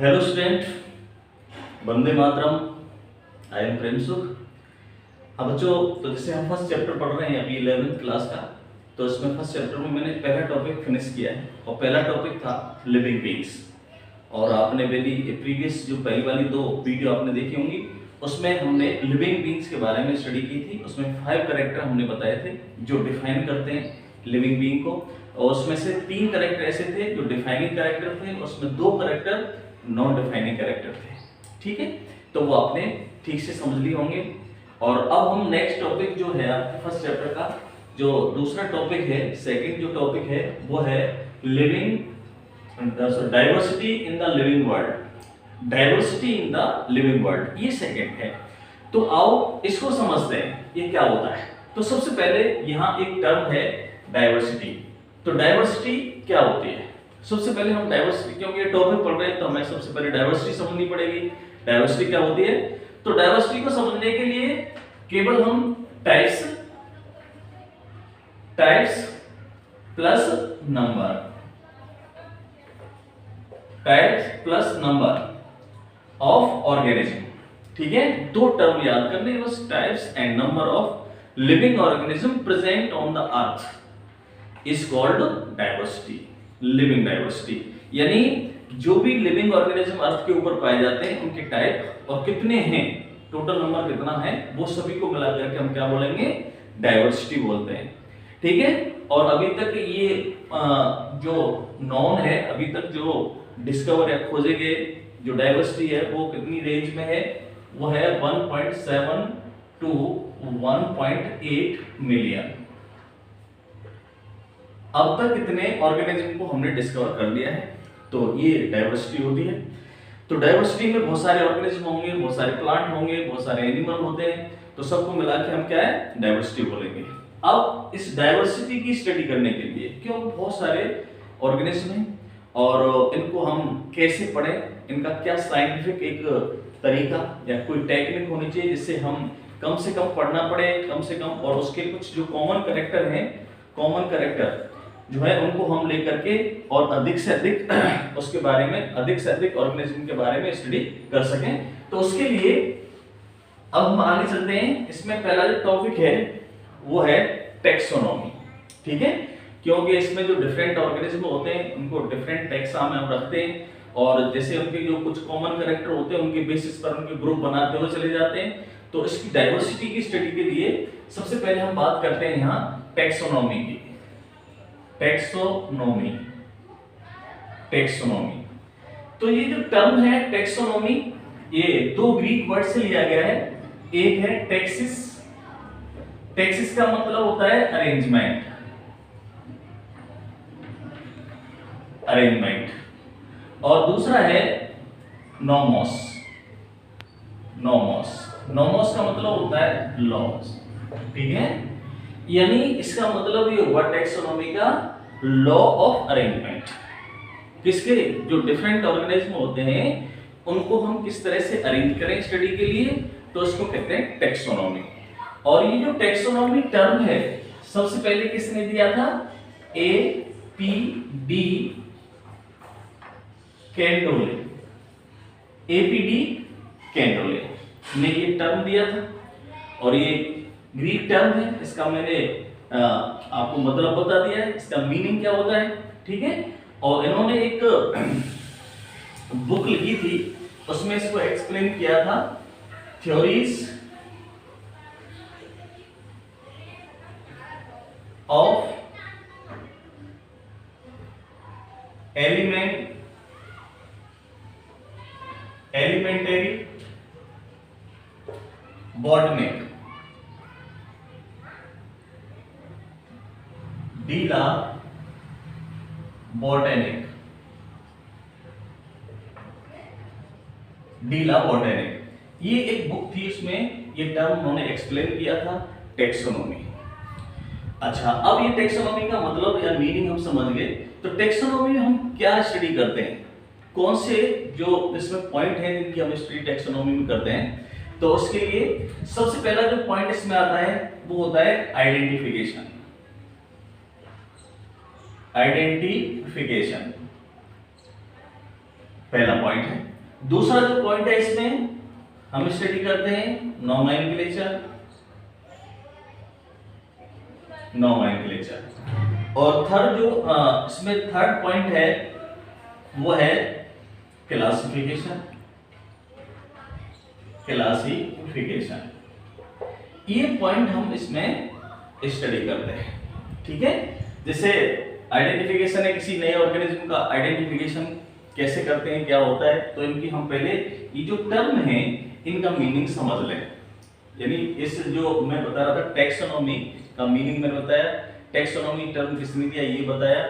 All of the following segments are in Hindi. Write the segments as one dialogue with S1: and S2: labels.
S1: Hello student, Vande Mataram. I am Prem Sukh. अब बच्चों, तो जैसे हम फर्स्ट चैप्टर पढ़ रहे हैं अभी 11th क्लास का, तो इसमें फर्स्ट चैप्टर में मैंने पहला टॉपिक फिनिश किया है और पहला टॉपिक था लिविंग बीइंग्स। और आपने मेरी प्रीवियस जो पहली वाली 2 वीडियो आपने देखी होंगी, उसमें हमने लिविंग बीइंग्स के बारे में स्टडी की थी। उसमें 5 कैरेक्टर हमने बताए थे जो डिफाइन करते हैं लिविंग बीइंग को, और उसमें से 3 कैरेक्टर ऐसे थे जो डिफाइनिंग कैरेक्टर थे, उसमें 2 कैरेक्टर नॉन डिफाइनिंग कैरेक्टर थे। ठीक है, तो वो आपने ठीक से समझ लिए होंगे। और अब हम नेक्स्ट टॉपिक जो है आपके फर्स्ट चैप्टर का जो दूसरा टॉपिक है, सेकंड जो टॉपिक है वो है living diversity in the living world. Diversity in the living world, ये सेकंड है। तो आओ इसको समझते हैं ये क्या होता है। तो सबसे पहले यहाँ एक टर्म है डाइवर्सिटी। तो डाइवर्सिटी क्या होती है? सबसे पहले हम डाइवर्सिटी, क्योंकि ये टॉपिक पढ़ रहे हैं तो हमें सबसे पहले डाइवर्सिटी समझनी पड़ेगी। डाइवर्सिटी क्या होती है? तो डाइवर्सिटी को समझने के लिए केवल हम types plus number, types plus number of organism, ठीक है, 2 टर्म याद करने बस, types and number of living organism present on the earth is called diversity, living diversity. यानी जो भी लिविंग ऑर्गेनिज्म अर्थ के ऊपर पाए जाते हैं उनके टाइप और कितने हैं, टोटल नंबर कितना है, वो सभी को मिलाकर के हम क्या बोलेंगे? डाइवर्सिटी बोलते हैं। ठीक है, और अभी तक ये जो नॉन है, अभी तक जो डिस्कवर या खोजे गए जो डाइवर्सिटी है वो कितनी रेंज में है? वो है 1.7 to 1.8 मिलियन। अब तक इतने ऑर्गेनिज्म को हमने डिस्कवर कर लिया है, तो ये डाइवर्सिटी होती है। तो डाइवर्सिटी में बहुत सारे ऑर्गेनिज्म होंगे, बहुत सारे प्लांट होंगे, बहुत सारे एनिमल होते हैं, तो सबको मिला के हम क्या है? डाइवर्सिटी बोलेंगे। अब इस डाइवर्सिटी की स्टडी करने के लिए, क्यों बहुत सारे ऑर्गेनिज्म हैं और इनको हम कैसे पढ़ें, इनका क्या साइंटिफिक एक तरीका या कोई टेक्निक होनी चाहिए जिससे हम कम से कम पढ़ना पड़े, कम से कम, और उसके कुछ जो कॉमन कैरेक्टर हैं, कॉमन कैरेक्टर जो है उनको हम लेकर के और अधिक से अधिक उसके बारे में, अधिक से अधिक ऑर्गेनिज्म के बारे में स्टडी कर सकें। तो उसके लिए अब हम आगे चलते हैं। इसमें पहला जो टॉपिक है वो है टैक्सोनॉमी। ठीक है, क्योंकि इसमें जो डिफरेंट ऑर्गेनिज्म होते हैं उनको डिफरेंट टैक्सा में हम रखते हैं, और जैसे उनके जो कुछ कॉमन कैरेक्टर होते हैं उनके बेसिस पर उनके ग्रुप बनाते हुए चले जाते हैं। तो इसकी डाइवर्सिटी की स्टडी के लिए सबसे पहले हम बात करते हैं यहाँ टैक्सोनॉमी की। टैक्सोनॉमी, टैक्सोनॉमी, तो ये जो टर्म है टैक्सोनॉमी, ये 2 ग्रीक वर्ड से लिया गया है। एक है टैक्सिस, टैक्सिस का मतलब होता है अरेंजमेंट, अरेंजमेंट, और दूसरा है नोमोस, नोमोस, नोमोस का मतलब होता है लॉज। ठीक है, यानी इसका मतलब ये हुआ टैक्सोनॉमी का लॉ ऑफ अरेंजमेंट। किसके? जो डिफरेंट ऑर्गेनिज्म होते हैं उनको हम किस तरह से अरेंज करें स्टडी के लिए, तो इसको कहते हैं टैक्सोनॉमी। और ये जो टैक्सोनॉमी टर्म है सबसे पहले किसने दिया था? एपीडी कैंटोले, एपीडी कैंटोले ने ये टर्म दिया था, और ये ग्रीक टर्म है। इसका मैंने आपको मतलब बता दिया है, इसका मीनिंग क्या होता है। ठीक है, और इन्होंने एक बुक लिखी थी, उसमें इसको एक्सप्लेन किया था, थ्योरीज ऑफ एलिमेंटरी बॉटनिक, डीला बॉटनिक, डीला बॉटनिक, ये एक बुक थी, उसमें ये टर्म उन्होंने एक्सप्लेन किया था टैक्सोनॉमी। अच्छा, अब ये टैक्सोनॉमी का मतलब या मीनिंग हम समझ गए। तो टैक्सोनॉमी में हम क्या स्टडी करते हैं, कौन से जो इसमें पॉइंट हैं जिनकी हम स्टडी टैक्सोनॉमी में करते हैं। तो उसके लिए सबसे पहला जो पॉइंट इसमें आता है वो होता है आइडेंटिफिकेशन, आइडेंटिफिकेशन पहला पॉइंट है। दूसरा जो पॉइंट है इसमें हम स्टडी करते हैं नॉमेनक्लेचर, और थर्ड जो इसमें थर्ड पॉइंट है वो है क्लासिफिकेशन। ये पॉइंट हम इसमें स्टडी करते हैं, ठीक है। जैसे आइडेंटिफिकेशन है किसी नए ऑर्गेनिज्म का, आइडेंटिफिकेशन कैसे करते हैं, क्या होता है, तो इनकी हम पहले ये जो टर्म है इनका मीनिंग समझ लें। यानी इस जो मैं बता रहा था टैक्सोनॉमी का मीनिंग मैंने बताया, टैक्सोनॉमी टर्म किसने दिया ये बताया,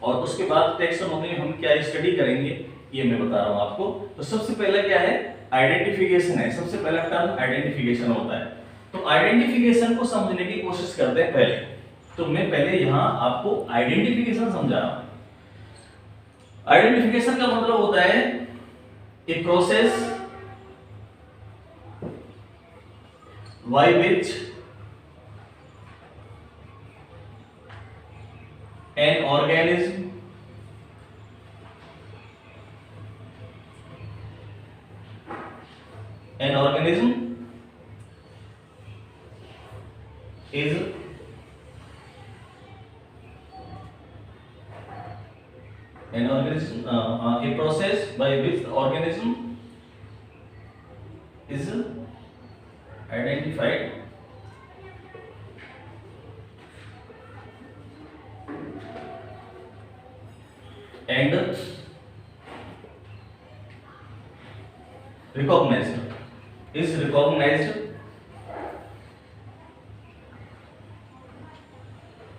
S1: और उसके बाद टैक्सोनॉमी में हम क्या स्टडी करेंगे ये मैं बता रहा हूं आपको। तो सबसे पहला क्या है, आइडेंटिफिकेशन है। सबसे पहला टर्म आइडेंटिफिकेशन होता है। तो आइडेंटिफिकेशन को समझने की कोशिश करते हैं पहले। तो मैं पहले यहां आपको आइडेंटिफिकेशन समझा रहा हूं। आइडेंटिफिकेशन का मतलब होता है a process by which an organism is a process by which the organism is identified and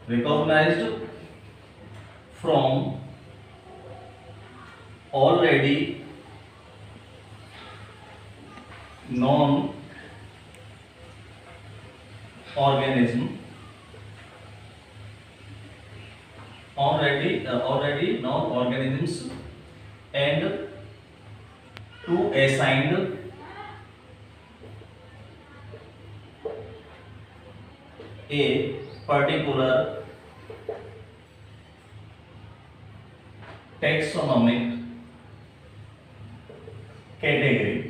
S1: recognized from already known organism already known organisms and to assigned a particular taxonomic category।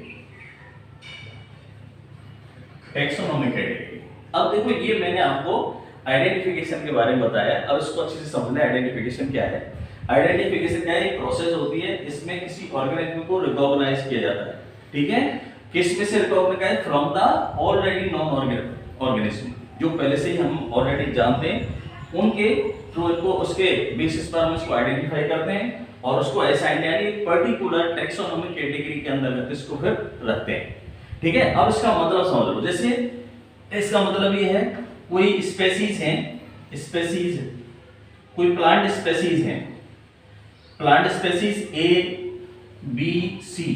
S1: अब देखो ये मैंने आपको आइडेंटिफिकेशन के बारे में बताया। अब इसको अच्छे से समझना है आइडेंटिफिकेशन क्या है। आइडेंटिफिकेशन क्या है, एक प्रोसेस होती है, इसमें किसी ऑर्गेनिज्म को रिकॉग्नाइज किया जाता है, ठीक है। किस में से recognise, from the already known organism, जो पहले से ही हम ऑलरेडी जानते हैं उनके थ्रू इनको उसके बेसिस पर हम इसको आइडेंटिफाई करते हैं और उसको असाइन यानी पर्टिकुलर टैक्सोनॉमिक कैटेगरी के अंदर इसको फिर रखते हैं, ठीक है। अब इसका मतलब समझ लो। जैसे इसका मतलब ये है कोई स्पेसीज हैं, कोई प्लांट स्पेसीज हैं, plant species A B C,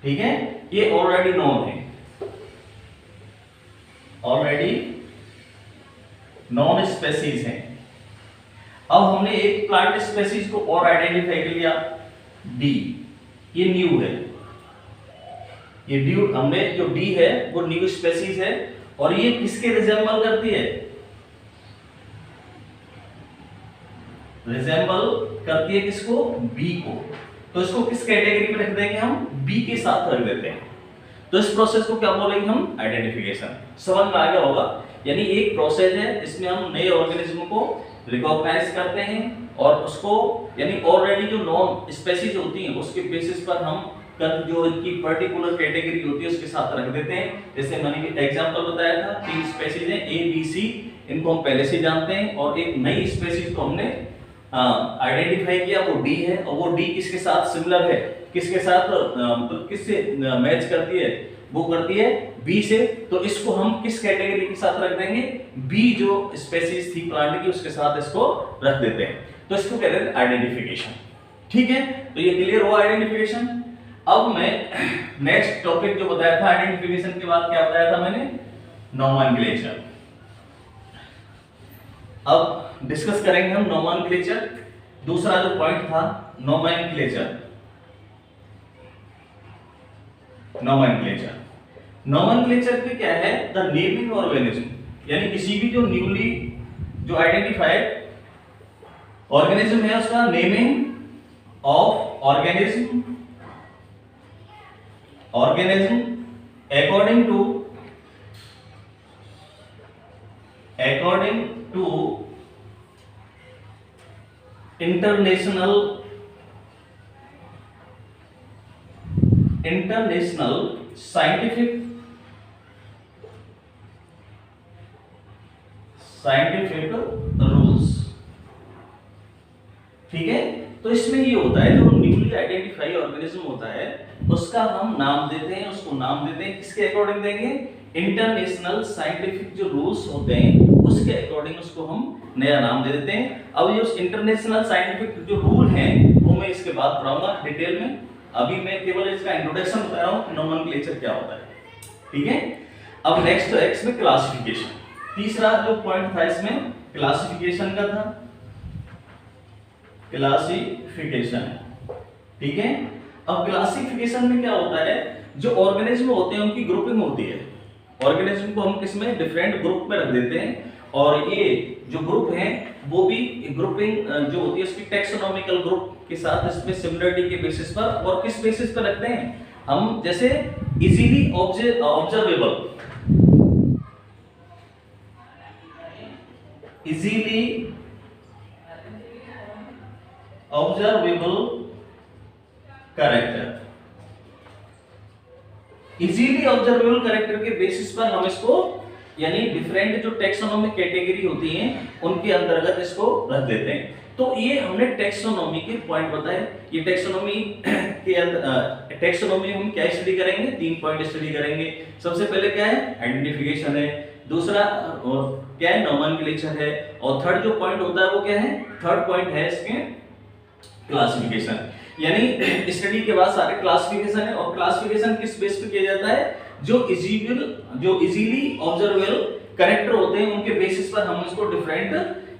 S1: ठीक है, ये ऑलरेडी नोन है, ऑलरेडी नॉन स्पेसीज हैं। अब हमने एक प्लांट स्पेसीज को और आइडेंटिफाई कर लिया, डी, ये न्यू है, ये ड्यू हमने जो डी है वो न्यू स्पेसीज है और ये किसके रिजेंबल करती है, रिजेंबल करती है किसको, बी को। तो इसको किस कैटेगरी में रख देंगे हम, बी के साथ रख देते हैं। तो इस प्रोसेस को क्या बोलेंगे हम, आइडेंटिफिकेशन। समझ में आ गया होगा। यानी एक प्रोसेस है इसमें हम नए ऑर्गेनिज्म को रिकॉग्नाइज करते हैं और उसको यानी ऑलरेडी जो नॉन स्पेसीज होती हैं उसके बेसिस पर हम जो इनकी पर्टिकुलर कैटेगरी होती है उसके साथ रख देते हैं। जैसे मैंने एग्जांपल बताया था, 3 स्पेसीज हैं ए बी सी, इनको हम पहले से जानते हैं और एक नई स्पेसीज को हमने आइडेंटिफाई किया, वो डी है और वो डी किसके साथ सिमिलर है, किसके साथ मतलब किससे मैच करती है, वो करती है बी से। तो इसको हम किस कैटेगरी के साथ रख देंगे, बी जो स्पेसीज थी प्लांट की उसके साथ इसको रख देते हैं। तो इसको कहते हैं आइडेंटिफिकेशन, ठीक है। तो ये क्लियर हुआ आइडेंटिफिकेशन। अब मैं नेक्स्ट टॉपिक जो बताया था आइडेंटिफिकेशन के बाद क्या बताया था मैंने, नोमेनक्लेचर। अब डिस्कस करेंगे हम नोमेनक्लेचर। दूसरा जो पॉइंट था नोमेनक्लेचर। नोमेनक्लेचर के क्या है, द नेमिंग ऑर्गेनिज्म, यानी किसी भी जो न्यूली जो आइडेंटिफाइड ऑर्गेनिज्म है उसका naming of organism organism according to international scientific rules. ठीक है, तो इसमें ये होता है जो न्यूली आइडेंटिफाई ऑर्गेनिज्म होता है उसका हम नाम देते हैं, उसको नाम देते हैं, किसके अकॉर्डिंग देंगे? इंटरनेशनल साइंटिफिक जो रूल्स होते हैं उसके अकॉर्डिंग उसको हम नया नाम दे देते हैं। अब ये उस इंटरनेशनल साइंटिफिक जो रूल हैं वो मैं इसके बाद पढ़ाऊंगा डिटेल में, अभी मैं केवल इसका इंट्रोडक्शन बता रहा हूं नोमेनक्लेचर क्या होता है। ठीक है, अब नेक्स्ट एक्स में क्लासिफिकेशन, तीसरा जो पॉइंट था इसमें क्लासिफिकेशन का था, क्लासिफिकेशन। ठीक है, अब क्लासिफिकेशन में क्या होता है, जो ऑर्गेनिज्म होते हैं उनकी ग्रुपिंग होती है। ऑर्गेनिज्म को हम किसमें डिफरेंट ग्रुप में रख देते हैं, और ये जो ग्रुप हैं वो भी ग्रुपिंग जो होती है उसकी टैक्सोनॉमिकल ग्रुप के साथ इसमें सिमिलरिटी के बेसिस पर, और किस बेसिस पर रखते हैं हम, जैसे easily observable, easily observable character, easily observable character के बेसिस पर हम इसको यानी डिफरेंट जो टैक्सोनॉमिक कैटेगरी होती हैं उनके अंतर्गत इसको रख देते हैं। तो ये हमने टैक्सोनॉमी के पॉइंट बताए। ये टैक्सोनॉमी के अंदर टैक्सोनॉमी हम क्या स्टडी करेंगे, 3 पॉइंट स्टडी करेंगे। सबसे पहले क्या है, आइडेंटिफिकेशन है, दूसरा क्या है, नोमेनक्लेचर है, और थर्ड जो पॉइंट होता है वो क्या है, थर्ड पॉइंट है इसके क्लासिफिकेशन। यानी स्टडी के बाद सारे क्लासिफिकेशन है, और क्लासिफिकेशन किस बेस पे किया जाता है, जो इजीली ऑब्जर्वेबल कैरेक्टर होते हैं उनके बेसिस पर हम इसको डिफरेंट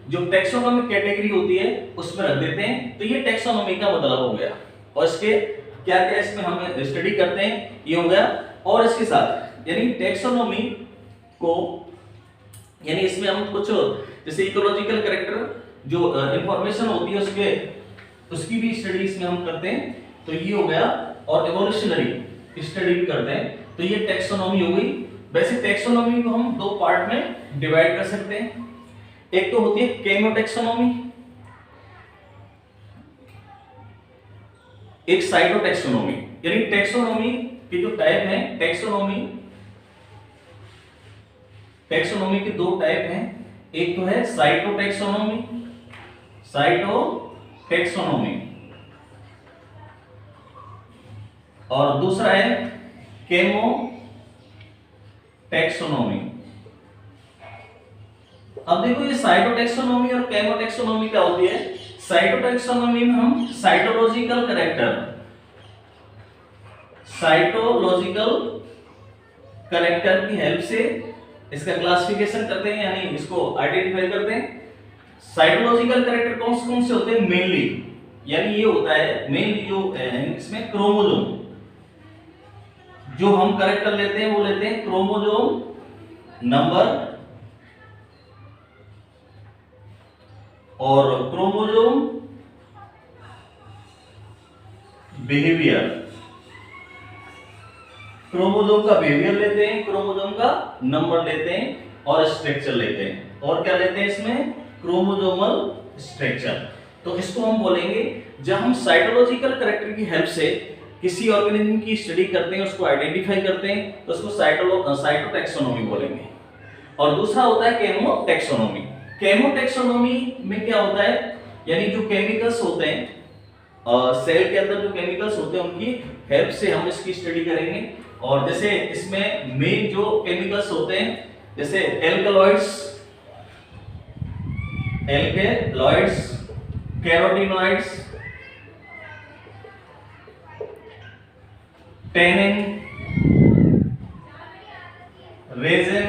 S1: जो टैक्सोनॉमिक कैटेगरी होती है उसमें रख देते हैं। तो ये टैक्सोनॉमी का मतलब हो गया, और इसके क्या क्या इसमें हम स्टडी करते हैं ये हो गया। और इसके साथ यानी टैक्सोनॉमी को यानी इसमें हम कुछ जैसे इकोलॉजिकल कैरेक्टर जो इंफॉर्मेशन होती है उसकी भी स्टडी इसमें हम करते हैं, तो ये हो गया। और इवोल्यूशनरी स्टडी भी करते हैं, तो ये टैक्सोनॉमी हो गई। वैसे टैक्सोनॉमी को हम 2 पार्ट में डिवाइड कर सकते हैं। एक तो होती है केमोटैक्सोनॉमी, एक साइटोटैक्सोनॉमी। यानी टैक्सोनॉमी के जो टाइप हैं, टैक्सोनॉमी के 2 टाइप हैं। एक तो है साइटोटैक्सोनॉमी, और दूसरा है केमोटैक्सोनॉमी। अब देखो ये साइटोटैक्सोनॉमी और केमोटैक्सोनॉमी क्या होती है। साइटोटैक्सोनॉमी में हम साइटोलॉजिकल कैरेक्टर की हेल्प से इसका क्लासिफिकेशन करते हैं, यानी इसको आइडेंटिफाई करते हैं। साइटोलॉजिकल कैरेक्टर कौन से होते हैं, मेनली यानी ये होता है मेनली जो इसमें क्रोमोसोम, जो हम कैरेक्टर लेते हैं वो लेते हैं क्रोमोसोम नंबर और क्रोमोसोम बिहेवियर। क्रोमोसोम का बिहेवियर लेते हैं, क्रोमोसोम का नंबर लेते हैं और स्ट्रक्चर लेते हैं। और क्या लेते हैं इसमें, क्रोमोसोमल स्ट्रक्चर। तो इसको हम बोलेंगे जब हम साइटोलॉजिकल कैरेक्टर की हेल्प से किसी ऑर्गेनिज्म की स्टडी करते हैं, उसको आइडेंटिफाई करते हैं, तो उसको साइटोटैक्सोनॉमी बोलेंगे। और दूसरा होता है केमोटैक्सोनॉमी। केमोटैक्सोनॉमी में क्या होता है, यानी जो केमिकल्स होते हैं सेल के अंदर जो केमिकल्स होते हैं उनकी हेल्प से हम इसकी स्टडी करेंगे। और जैसे इसमें मेन जो केमिकल्स होते हैं जैसे alkaloids, carotenoids, tannin, resin,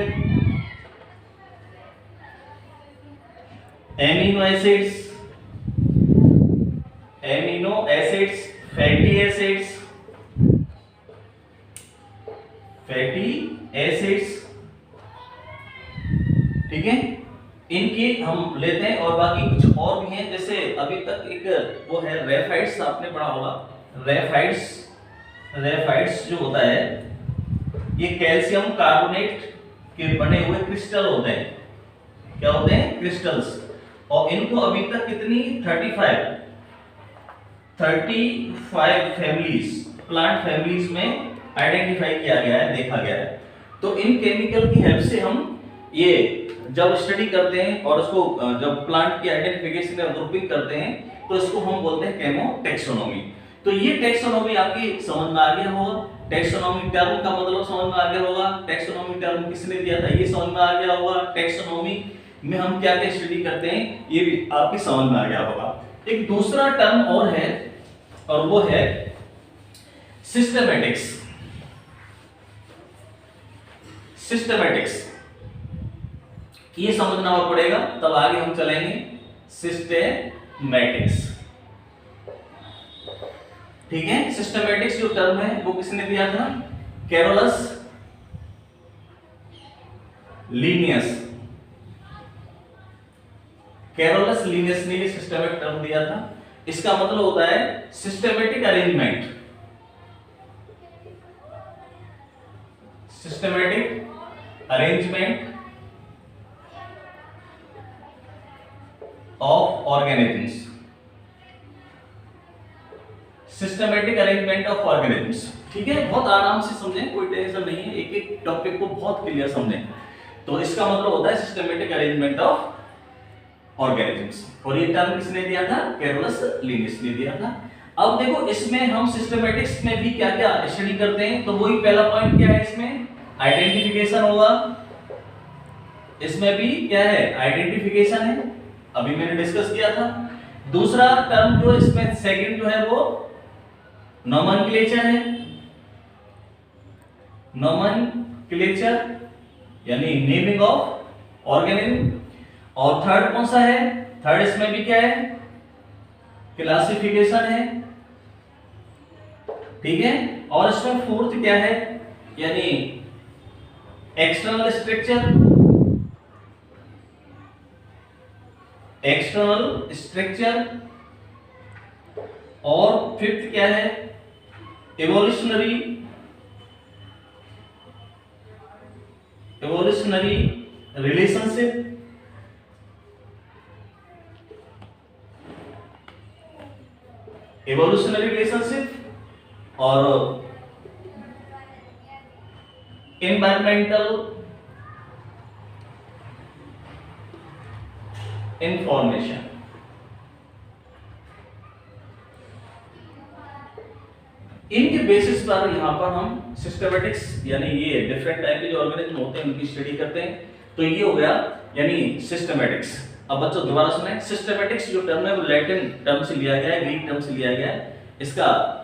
S1: amino acids, fatty acids, ठीक है, इनकी हम लेते हैं। और बाकी कुछ और भी हैं, जैसे अभी तक एक वो है रेफाइड्स, आपने पढ़ा होगा रेफाइड्स, रेफाइट्स जो होता है ये कैल्शियम कार्बोनेट के बने हुए क्रिस्टल होते हैं। क्या होते हैं? क्रिस्टल्स। और इनको अभी तक कितनी 35 फैमिलीज, प्लांट फैमिलीज में आइडेंटिफाई किया गया है, देखा गया है। तो इन केमिकल की हेल्प से हम ये जब स्टडी करते हैं और उसको जब प्लांट की आइडेंटिफिकेशन और ग्रुपिंग करते हैं तो इसको हम बोलते हैं केमोटैक्सोनॉमी। तो ये टैक्सोनॉमी आपकी समझ में आ गया होगा। टैक्सोनॉमी टर्म का मतलब समझ में आ गया होगा। टैक्सोनॉमी टर्म किसने दिया था ये समझ में आ गया होगा। टैक्सोनॉमी में हम क्या क्या स्टडी करते हैं ये भी आपकी समझ में आ गया होगा। एक दूसरा टर्म और है और वो है सिस्टमैटिक्स। सिस्टमैटिक्स ये समझना और पड़ेगा तब आगे हम चलेंगे। सिस्टमैटिक्स, ठीक है। सिस्टमैटिक्स जो टर्म है वो किसने दिया था? Carolus Linnaeus. कैरोलस लीनियस ने ये सिस्टमैटिक टर्म दिया था। इसका मतलब होता है systematic arrangement. Systematic arrangement of organisms. Systematic arrangement of organisms, ठीक है। बहुत आराम से समझें, कोई टेंशन नहीं है, एक एक टॉपिक को बहुत क्लियर समझें। तो इसका मतलब होता है सिस्टमैटिक अरेंजमेंट ऑफ ऑर्गेनिजम्स। और ये टर्म किसने दिया था? कैरोलस लीनियस ने दिया था। अब देखो इसमें हम सिस्टमैटिक्स में भी क्या क्या स्टडी करते हैं। तो वही पहला पॉइंट क्या है, इसमें आइडेंटिफिकेशन होगा। इसमें भी क्या है? आइडेंटिफिकेशन है, अभी मैंने डिस्कस किया था। दूसरा टर्म जो इसमें सेकंड जो है वो नोमेनक्लेचर है। नोमेनक्लेचर यानी नेमिंग ऑफ ऑर्गेनिज्म। और थर्ड कौन सा है? थर्ड इसमें भी क्या है? क्लासिफिकेशन है, ठीक है। और इसमें फोर्थ क्या है? यानी एक्सटर्नल स्ट्रक्चर। External structure. और फिफ्थ क्या है? Evolutionary relationship. एवोल्यूशनरी रिलेशनशिप और एनवायरमेंटल इंफॉर्मेशन। इनके बेसिस पर यहां पर हम सिस्टमैटिक्स यानी ये डिफरेंट टाइप के जो ऑर्गेनिज्म होते हैं उनकी स्टडी करते हैं। तो ये हो गया यानी सिस्टमैटिक्स। अब बच्चों दोबारा सुने, सिस्टमैटिक्स जो टर्म है वो लैटिन टर्म से लिया गया है, ग्रीक टर्म से लिया गया है। इसका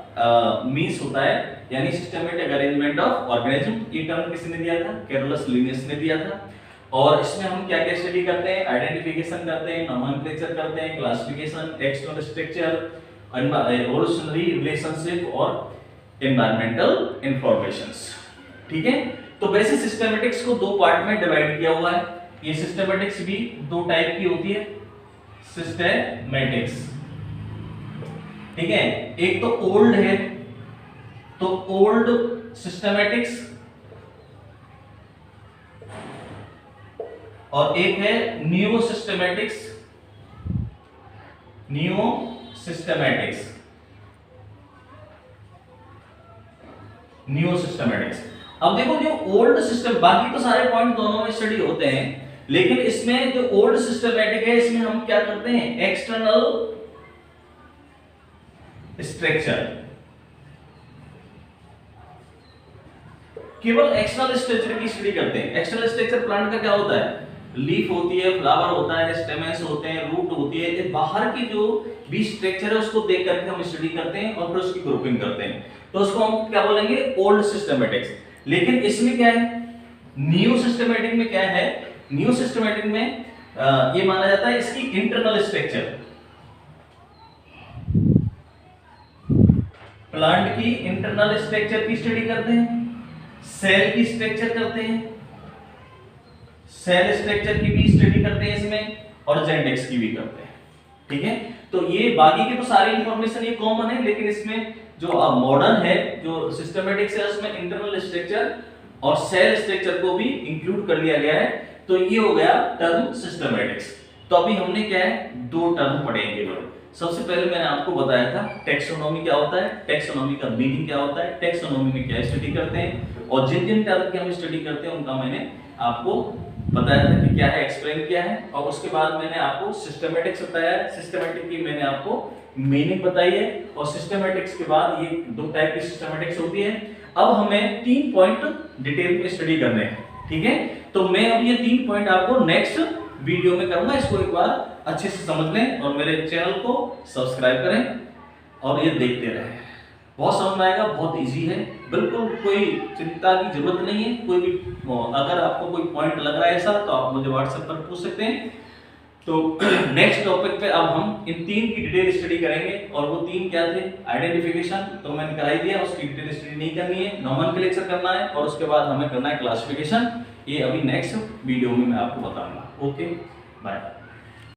S1: मीन्स होता है यानी सिस्टमैटिक अरेंजमेंट ऑफ ऑर्गेनिज्म। ये टर्म किसने दिया था? कैरोलस लीनियस ने दिया था। और इसमें हम क्या क्या स्टडी करते हैं? आइडेंटिफिकेशन करते हैं, नोमेनक्लेचर करते हैं, classification, external structure, evolutionary relationship और एनवायरमेंटल इंफॉर्मेशंस, ठीक है। तो वैसे सिस्टमैटिक्स को दो पार्ट में डिवाइड किया हुआ है। ये सिस्टमैटिक्स भी दो टाइप की होती है, सिस्टमैटिक्स, ठीक है। एक तो ओल्ड है, तो ओल्ड सिस्टमैटिक्स, और एक है new systematics. New systematics, new systematics. अब देखो जो ओल्ड सिस्टम, बाकी तो सारे पॉइंट दोनों में स्टडी होते हैं, लेकिन इसमें जो ओल्ड सिस्टमैटिक है इसमें हम क्या करते हैं? एक्सटर्नल स्ट्रक्चर, केवल एक्सटर्नल स्ट्रक्चर की स्टडी करते हैं। एक्सटर्नल स्ट्रक्चर प्लांट का क्या होता है? लीफ होती है, फ्लावर होता है, स्टेमेंस होते हैं, रूट होती है। ये बाहर की जो भी स्ट्रक्चर है उसको देख करके हम स्टडी करते हैं और फिर उसकी ग्रुपिंग करते हैं। तो उसको हम क्या बोलेंगे? Old systematics. लेकिन इसमें क्या है? न्यू सिस्टमैटिक में क्या है? न्यू सिस्टमैटिक में ये माना जाता है इसकी इंटरनल स्ट्रक्चर, प्लांट की इंटरनल स्ट्रक्चर की स्टडी करते हैं, सेल की स्ट्रक्चर करते हैं, सेल स्ट्रक्चर की भी स्टडी करते हैं इसमें, और जेनेटिक्स की भी करते हैं, ठीक है। तो ये बाकी के तो सारी इंफॉर्मेशन ये कॉमन है, लेकिन इसमें जो मॉडर्न है, जो सिस्टमेटिक्स है, उसमें इंटरनल स्ट्रक्चर और सेल स्ट्रक्चर को भी इंक्लूड कर लिया गया है। तो ये हो गया टर्म सिस्टमेटिक्स। तो अभी हमने क्या है, दो टर्म पढ़ेंगे। सबसे पहले मैंने आपको बताया था टेक्सोनॉमी क्या होता है, टेक्सोनॉमी का मीनिंग क्या होता है, टेक्सोनॉमी में क्या स्टडी करते हैं, और जिन जिन टर्म की हम स्टडी करते हैं उनका मैंने आपको बताया था कि क्या है, एक्सप्लेन किया है। और उसके बाद मैंने आपको सिस्टमेटिक्स बताया है, सिस्टमेटिक की मैंने आपको मीनिंग बताई है। और सिस्टमेटिक्स के बाद ये दो टाइप की सिस्टमेटिक्स होती है। अब हमें 3 पॉइंट डिटेल में स्टडी करने हैं, ठीक है। तो मैं अब ये 3 पॉइंट आपको नेक्स्ट वीडियो में करूंगा, इसको एक बार अच्छे से समझ लें और मेरे चैनल को सब्सक्राइब करें और ये देखते रहें। बहुत समझ में आएगा, बहुत इजी है, बिल्कुल कोई चिंता की जरूरत नहीं है। कोई भी अगर आपको कोई पॉइंट लग रहा है ऐसा तो आप मुझे व्हाट्सएप पर पूछ सकते हैं। तो नेक्स्ट टॉपिक पे अब हम इन 3 की डिटेल स्टडी करेंगे। और वो 3 क्या थे, आइडेंटिफिकेशन तो मैंने करा ही दिया, उसकी डिटेल स्टडी नहीं करनी है, नोमेनक्लेचर करना है, और उसके बाद हमें करना है क्लासिफिकेशन। ये अभी नेक्स्ट वीडियो में मैं आपको बताऊंगा। Okay, bye.